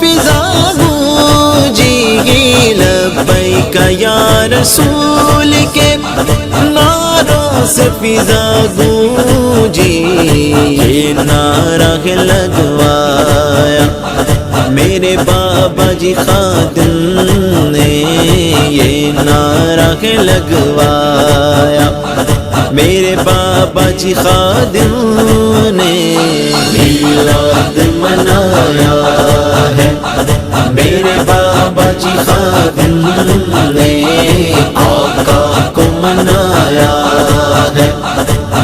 फिजा गूंजी लब्बैक या रसूल के नारों से फिजा गूंजी। ये नारा लगवाया मेरे बाबा जी खादिम ने, ये नारा लगवाया मेरे बाबा जी खादिम ने। मिलाद मनाया है मेरे बाबा जी खादिम ने, आका को मनाया है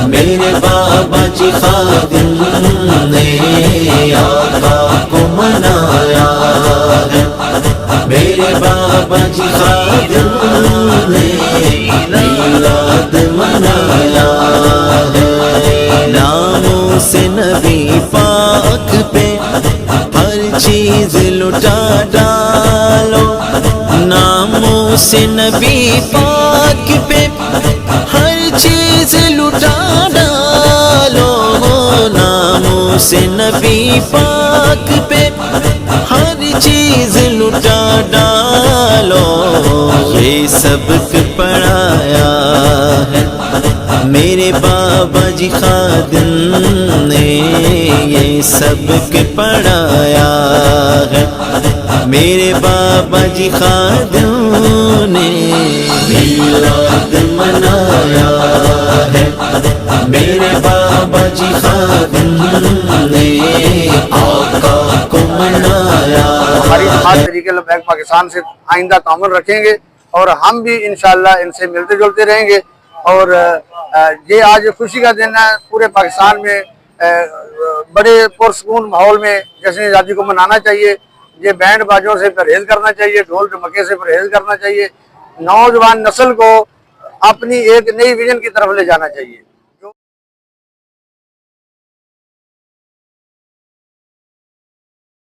मेरे बाबा जी खादिम ने, आका को मनाया है मेरे बाबा जी खादिम ने। मिलाद मनाया है नामों से नबी पाक पे हर चीज लुटा डालो, नामों से नबी पाक पे हर चीज लुटा डालो, नामों से नबी पाक पे हर चीज लुटा डालो। ये सबक पढ़ाया है मेरे बाबा जी खादिम ने, ये सबक पढ़ाया है मेरे बाबा जी खादिम ने। मिलाद मनाया है मेरे बाबा जी खादिम ने, आका को मनाया। हमारी खास तरीके लब्बैक पाकिस्तान से आइंदा तामुल रखेंगे और हम भी इंशाअल्लाह इनसे मिलते जुलते रहेंगे। और ये आज खुशी का दिन है, पूरे पाकिस्तान में बड़े पुरसकून माहौल में जश्न आज़ादी को मनाना चाहिए। ये बैंड बाजों से परहेज करना चाहिए, ढोल ढमके से परहेज करना चाहिए, नौजवान नस्ल को अपनी एक नई विजन की तरफ ले जाना चाहिए।